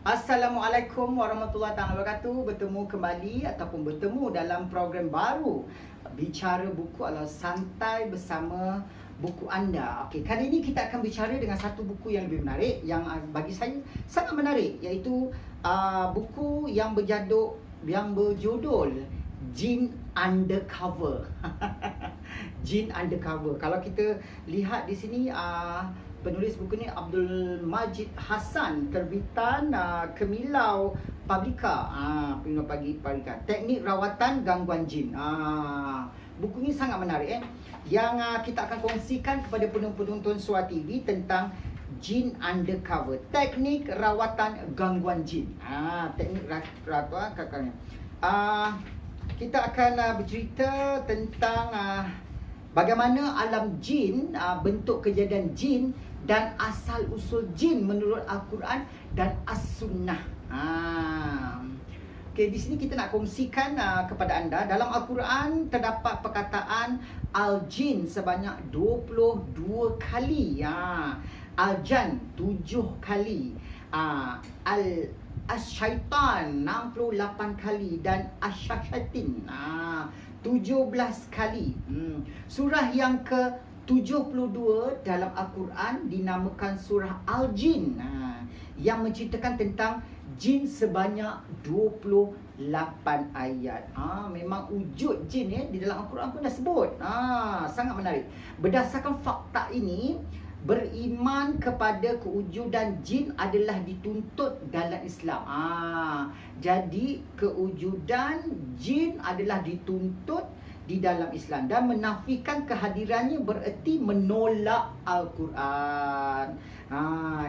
Assalamualaikum warahmatullahi wabarakatuh. Bertemu kembali ataupun bertemu dalam program baru Bicara Buku adalah santai bersama buku anda. Okey, kali ini kita akan bicara dengan satu buku yang lebih menarik, yang bagi saya sangat menarik, iaitu buku yang berjudul Jin Undercover. Jin Undercover. Kalau kita lihat di sini, penulis buku ni Abdul Majid Hassan, terbitan Kemilau Publica, Kemilau Publica, Teknik Rawatan Gangguan Jin. Buku ni sangat menarik yang kita akan kongsikan kepada penonton Suara TV tentang Jin Undercover, teknik rawatan gangguan jin. Teknik rawatan kakaknya. Kita akan bercerita tentang bagaimana alam jin, bentuk kejadian jin dan asal usul jin menurut Al-Quran dan As-Sunnah. Okey, di sini kita nak kongsikan kepada anda, dalam Al-Quran terdapat perkataan Al-Jin sebanyak 22 kali. Al-Jan 7 kali. Al-Syaitan 68 kali dan Asy-Syaitin 17 kali. Surah yang ke-72 dalam Al-Quran dinamakan surah Al-Jin, yang menceritakan tentang jin sebanyak 28 ayat. Memang wujud jin di dalam Al-Quran pun dah sebut. Sangat menarik. Berdasarkan fakta ini, beriman kepada kewujudan jin adalah dituntut dalam Islam. Jadi kewujudan jin adalah dituntut di dalam Islam, dan menafikan kehadirannya bererti menolak Al-Quran.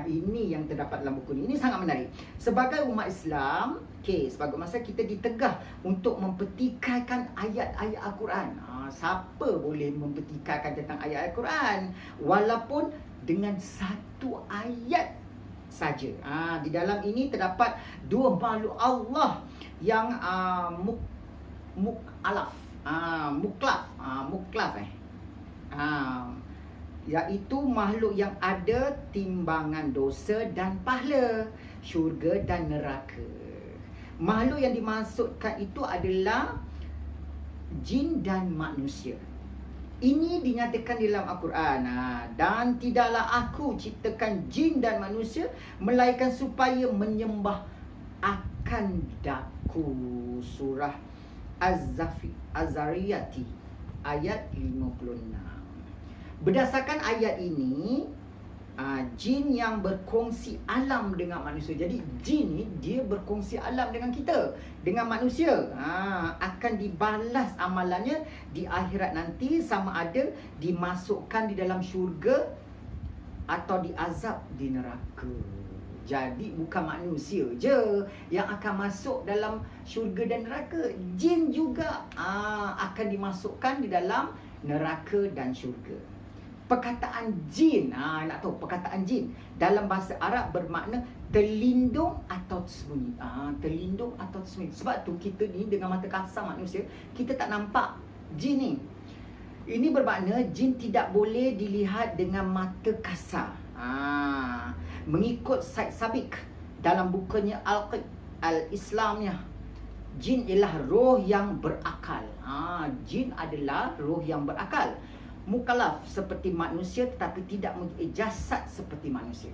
Ini yang terdapat dalam buku ini. Ini sangat menarik. Sebagai umat Islam, sebagai masa kita ditegah untuk mempertikaikan ayat-ayat Al-Quran. Siapa boleh mempertikaikan tentang ayat Al-Quran walaupun dengan satu ayat saja. Di dalam ini terdapat dua makhluk Allah yang muklaf, iaitu makhluk yang ada timbangan dosa dan pahala, syurga dan neraka. Makhluk yang dimaksudkan itu adalah jin dan manusia. Ini dinyatakan di dalam Al-Quran. Dan tidaklah aku ciptakan jin dan manusia melainkan supaya menyembah akan daku. Surah Az-Zariyati ayat 56. Berdasarkan ayat ini, jin yang berkongsi alam dengan manusia. Jadi jin ni dia berkongsi alam dengan kita, dengan manusia. Akan dibalas amalannya di akhirat nanti, sama ada dimasukkan di dalam syurga atau diazab di neraka. Jadi bukan manusia je yang akan masuk dalam syurga dan neraka, jin juga akan dimasukkan di dalam neraka dan syurga. Perkataan jin, nak tahu perkataan jin dalam bahasa Arab bermakna terlindung atau tersembunyi. Terlindung atau tersembunyi. Sebab tu kita ni dengan mata kasar manusia, kita tak nampak jin ni. Ini bermakna jin tidak boleh dilihat dengan mata kasar. Mengikut Said Sabiq dalam bukunya Al-Islamnya, jin ialah roh yang berakal. Jin adalah roh yang berakal, mukallaf seperti manusia tetapi tidak mempunyai jasad seperti manusia.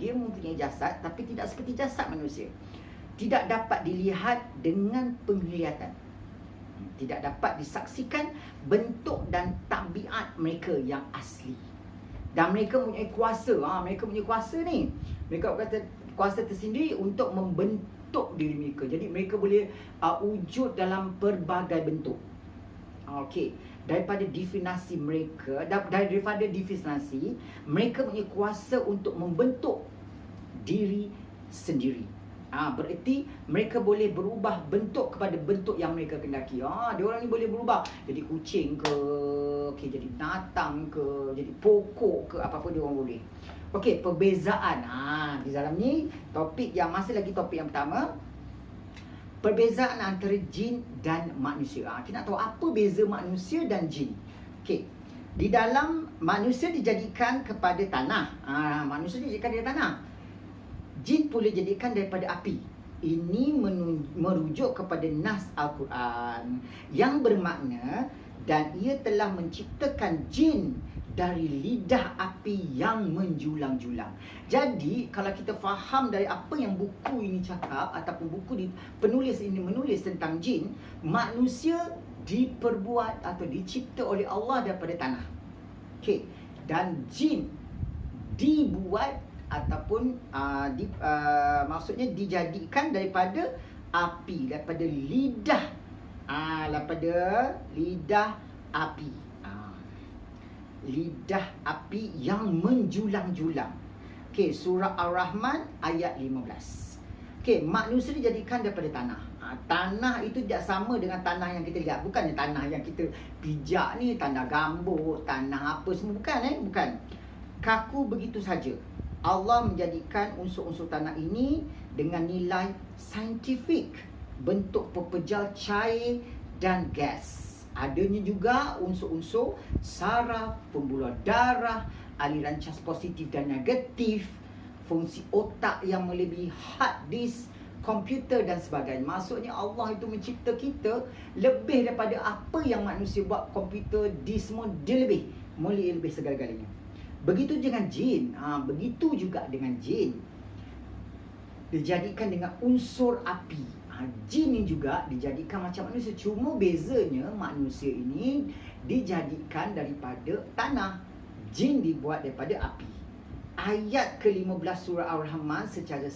Dia mempunyai jasad tapi tidak seperti jasad manusia. Tidak dapat dilihat dengan penglihatan. Tidak dapat disaksikan bentuk dan tabiat mereka yang asli. Dan mereka mempunyai kuasa. Mereka mempunyai kuasa ni. Mereka kuasa tersendiri untuk membentuk diri mereka. Jadi mereka boleh wujud dalam pelbagai bentuk. Daripada definisi mereka, mereka mempunyai kuasa untuk membentuk diri sendiri. Bererti mereka boleh berubah bentuk kepada bentuk yang mereka kendaki. Dia orang ni boleh berubah jadi kucing ke, jadi binatang ke, jadi pokok ke, apa-apa dia orang boleh. Perbezaan. Di dalam ni topik yang masih lagi topik yang pertama, perbezaan antara jin dan manusia. Kita nak tahu apa beza manusia dan jin. Di dalam manusia dijadikan kepada tanah. Manusia dijadikan kepada tanah. Jin boleh jadikan daripada api. Ini merujuk kepada nas Al-Quran yang bermakna dan ia telah menciptakan jin dari lidah api yang menjulang-julang. Jadi kalau kita faham dari apa yang buku ini cakap ataupun penulis ini menulis tentang jin, manusia diperbuat atau dicipta oleh Allah daripada tanah. Okey, dan jin dibuat ataupun maksudnya dijadikan daripada api, daripada lidah api. Lidah api yang menjulang-julang. Okey, surah Ar-Rahman ayat 15. Okey, manusia dijadikan daripada tanah. Tanah itu tidak sama dengan tanah yang kita lihat. Bukannya tanah yang kita pijak ni, tanah gambut, tanah apa semua. Bukan. Kaku begitu saja. Allah menjadikan unsur-unsur tanah ini dengan nilai saintifik, bentuk pepejal cair dan gas. Adanya juga unsur-unsur saraf, pembuluh darah, aliran cas positif dan negatif, fungsi otak yang melebihi hard disk, komputer dan sebagainya. Maksudnya Allah itu mencipta kita lebih daripada apa yang manusia buat. Komputer, disk semua, dia lebih segala-galanya. Begitu dengan jin. Begitu juga dengan jin. Dijadikan dengan unsur api. Jin ni juga dijadikan macam manusia. Cuma bezanya manusia ini dijadikan daripada tanah. Jin dibuat daripada api. Ayat ke-15 surah Ar-Rahman secara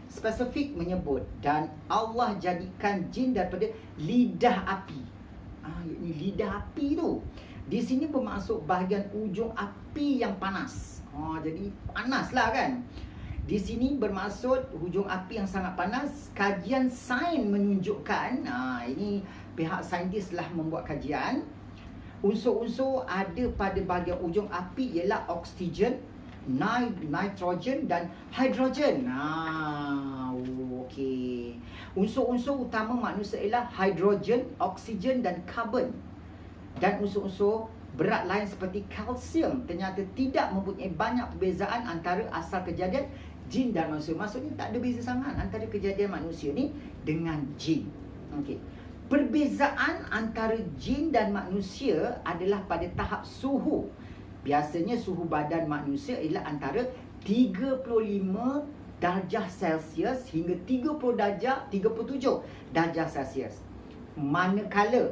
spesifik menyebut dan Allah jadikan jin daripada lidah api. Ini lidah api tu. Di sini bermaksud bahagian ujung api yang panas. Jadi panaslah kan. Di sini bermaksud hujung api yang sangat panas. Kajian sains menunjukkan, ini pihak saintis telah membuat kajian. Unsur-unsur ada pada bahagian ujung api ialah oksigen, nitrogen dan hidrogen. Okey. Unsur-unsur utama manusia ialah hidrogen, oksigen dan karbon. Dan unsur-unsur berat lain seperti kalsium ternyata tidak mempunyai banyak perbezaan antara asal kejadian jin dan manusia. Maksudnya tak ada beza sangat antara kejadian manusia ni dengan jin. Okey. Perbezaan antara jin dan manusia adalah pada tahap suhu. Biasanya suhu badan manusia ialah antara 35 darjah Celsius hingga 37 darjah Celsius. Manakala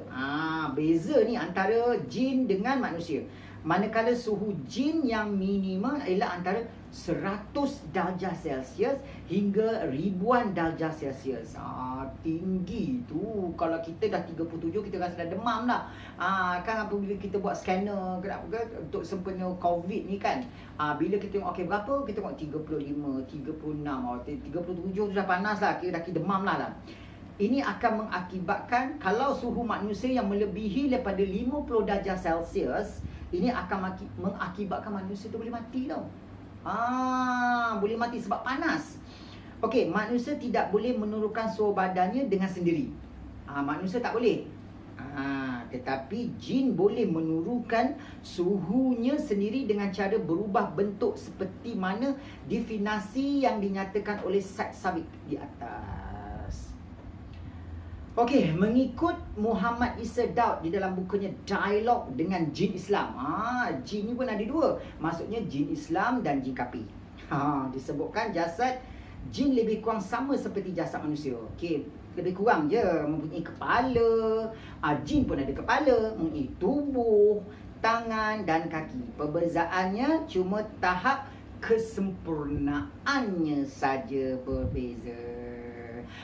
beza ni antara jin dengan manusia. Manakala suhu jin yang minimum ialah antara 100 darjah Celsius hingga ribuan darjah Celsius. Tinggi tu. Kalau kita dah 37 kita rasa dah demam dah. Kan apabila kita buat scanner untuk sempena COVID ni kan. Bila kita tengok okey berapa, kita tengok 35, 36, 37 tu dah panas lah. Kita dah demam lah. Ini akan mengakibatkan kalau suhu manusia yang melebihi daripada 50 darjah Celsius, ini akan mengakibatkan manusia tu boleh mati tau. Boleh mati sebab panas. Okey, manusia tidak boleh menurunkan suhu badannya dengan sendiri. Manusia tak boleh. Tetapi jin boleh menurunkan suhunya sendiri dengan cara berubah bentuk seperti mana definisi yang dinyatakan oleh Said Sabiq di atas. Okey, mengikut Muhammad Isa Daud di dalam bukunya Dialog dengan Jin Islam. Jin ni pun ada dua. Maksudnya jin Islam dan jin kafir. Disebutkan jasad jin lebih kurang sama seperti jasad manusia. Okey, lebih kurang je mempunyai kepala. Jin pun ada kepala, mempunyai tubuh, tangan dan kaki. Perbezaannya cuma tahap kesempurnaannya saja berbeza.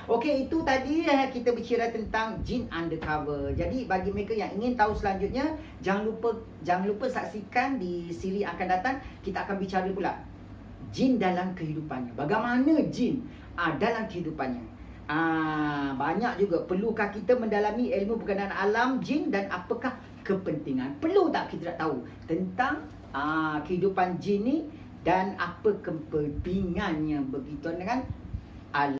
Okey, itu tadi kita bercerita tentang jin undercover. Jadi bagi mereka yang ingin tahu selanjutnya, jangan lupa saksikan di siri akan datang. Kita akan bicara pula jin dalam kehidupannya. Bagaimana jin dalam kehidupannya. Banyak juga perlukah kita mendalami ilmu berkenaan alam jin dan apakah kepentingan? Perlu tak kita nak tahu tentang kehidupan jin ni dan apa kepentingannya begitu dengan alam